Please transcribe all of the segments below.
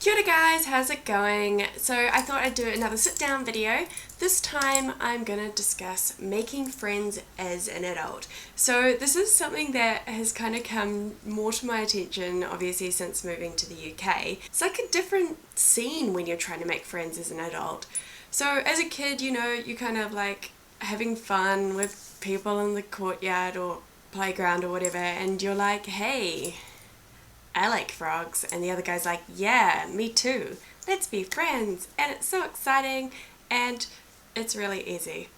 Kia ora guys, how's it going? So I thought I'd do another sit down video. This time I'm gonna discuss making friends as an adult. So this is something that has kind of come more to my attention obviously since moving to the UK. It's like a different scene when you're trying to make friends as an adult. So as a kid, you kind of like having fun with people in the courtyard or playground or whatever, and you're like, hey, I like frogs, and the other guy's like, yeah, me too, let's be friends, and it's so exciting and it's really easy.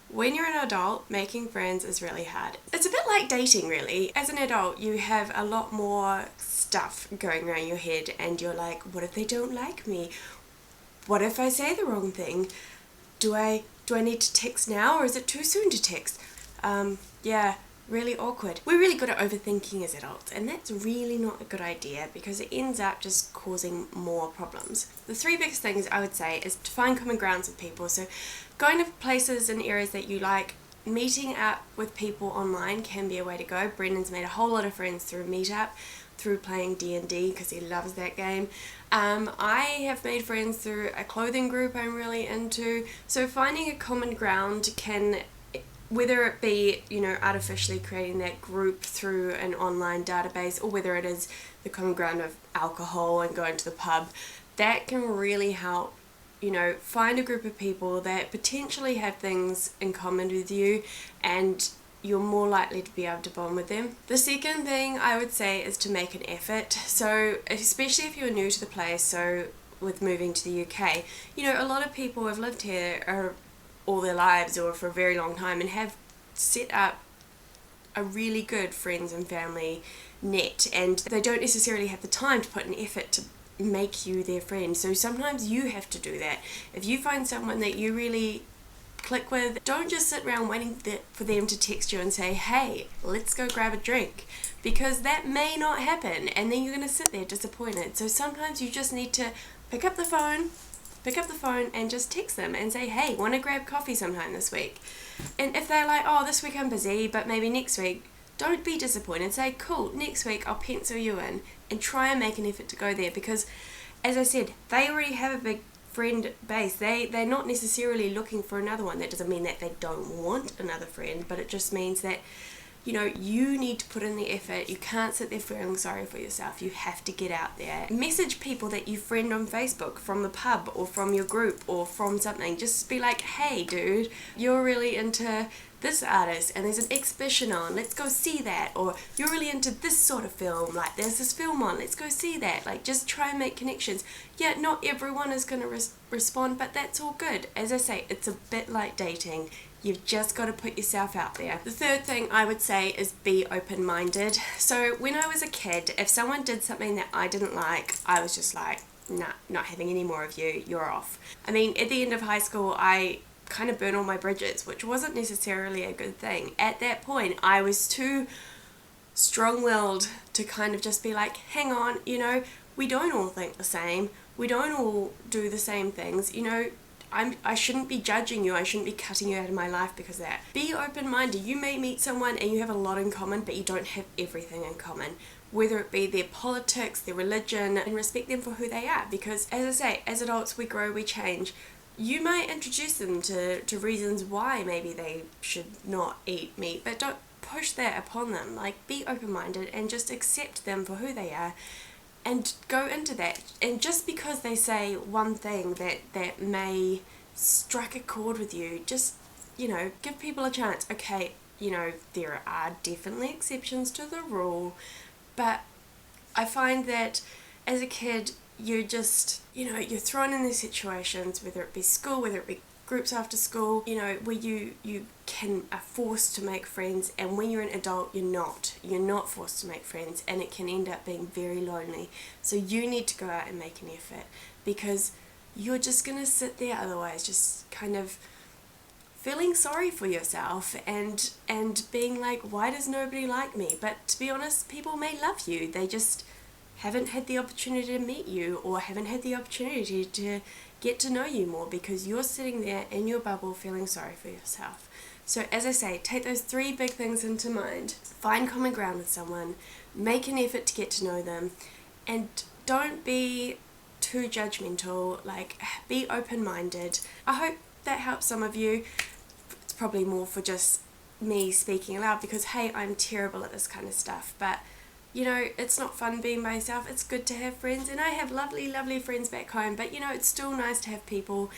When you're an adult, making friends is really hard. It's a bit like dating really. As an adult, you have a lot more stuff going around your head and you're like, what if they don't like me? What if I say the wrong thing? Do I need to text now, or is it too soon to text? Yeah, really awkward. We're really good at overthinking as adults, and that's really not a good idea because it ends up just causing more problems. The three biggest things I would say is to find common grounds with people. So going to places and areas that you like, meeting up with people online can be a way to go. Brendan's made a whole lot of friends through Meetup, through playing D&D because he loves that game. I have made friends through a clothing group I'm really into. So finding a common ground can, whether it be, artificially creating that group through an online database, or whether it is the common ground of alcohol and going to the pub, that can really help, find a group of people that potentially have things in common with you, and you're more likely to be able to bond with them. The second thing I would say is to make an effort. So especially if you're new to the place, so with moving to the UK, a lot of people have lived here all their lives or for a very long time and have set up a really good friends and family net, and they don't necessarily have the time to put an effort to make you their friend. So sometimes you have to do that. If you find someone that you really click with, don't just sit around waiting for them to text you and say, hey, let's go grab a drink, because that may not happen and then you're going to sit there disappointed. So sometimes you just need to pick up the phone and just text them and say, hey, want to grab coffee sometime this week? And if they're like, oh, this week I'm busy, but maybe next week, don't be disappointed. Say, cool, next week I'll pencil you in, and try and make an effort to go there, because as I said, they already have a big friend base. They're not necessarily looking for another one. That doesn't mean that they don't want another friend, but it just means that you need to put in the effort. You can't sit there feeling sorry for yourself. You have to get out there. Message people that you friend on Facebook from the pub or from your group or from something. Just be like, hey dude, you're really into this artist and there's an exhibition on, let's go see that. Or you're really into this sort of film, like there's this film on, let's go see that. Like, just try and make connections. Yeah, not everyone is going to respond, but that's all good. As I say, it's a bit like dating. You've just got to put yourself out there. The third thing I would say is be open-minded. So when I was a kid, if someone did something that I didn't like, I was just like, nah, not having any more of you, you're off. I mean, at the end of high school, I kind of burned all my bridges, which wasn't necessarily a good thing. At that point, I was too strong-willed to kind of just be like, hang on, we don't all think the same. We don't all do the same things, I shouldn't be judging you. I shouldn't be cutting you out of my life because of that. Be open-minded. You may meet someone and you have a lot in common, but you don't have everything in common. Whether it be their politics, their religion, and respect them for who they are. Because as I say, as adults, we grow, we change. You might introduce them to reasons why maybe they should not eat meat, but don't push that upon them. Like, be open-minded and just accept them for who they are. And go into that. And just because they say one thing that may strike a chord with you, just, give people a chance. Okay, there are definitely exceptions to the rule, but I find that as a kid, you're just, you're thrown in these situations, whether it be school, whether it be groups after school, where you are forced to make friends, and when you're an adult, you're not forced to make friends, and it can end up being very lonely. So you need to go out and make an effort, because you're just going to sit there otherwise, just kind of feeling sorry for yourself and being like, why does nobody like me? But to be honest, people may love you, they just haven't had the opportunity to meet you, or haven't had the opportunity to get to know you more, because you're sitting there in your bubble feeling sorry for yourself. So as I say, take those three big things into mind. Find common ground with someone, make an effort to get to know them, and don't be too too judgmental, like be open-minded. I hope that helps some of you. It's probably more for just me speaking aloud because hey, I'm terrible at this kind of stuff, but you know, it's not fun being by yourself. It's good to have friends, and I have lovely friends back home, but you know, it's still nice to have people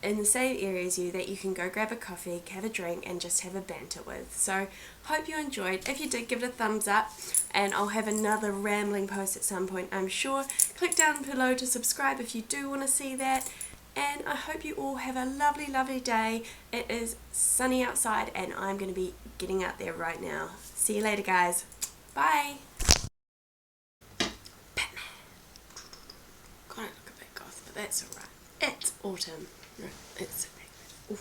in the same area as you that you can go grab a coffee, have a drink, and just have a banter with. So hope you enjoyed. If you did, give it a thumbs up, and I'll have another rambling post at some point, I'm sure. Click down below to subscribe if you do want to see that, and I hope you all have a lovely day. It is sunny outside and I'm going to be getting out there right now. See you later, guys. Bye. Batman. God, I look a bit goth, but that's alright. It's autumn. No, it's... Ooh.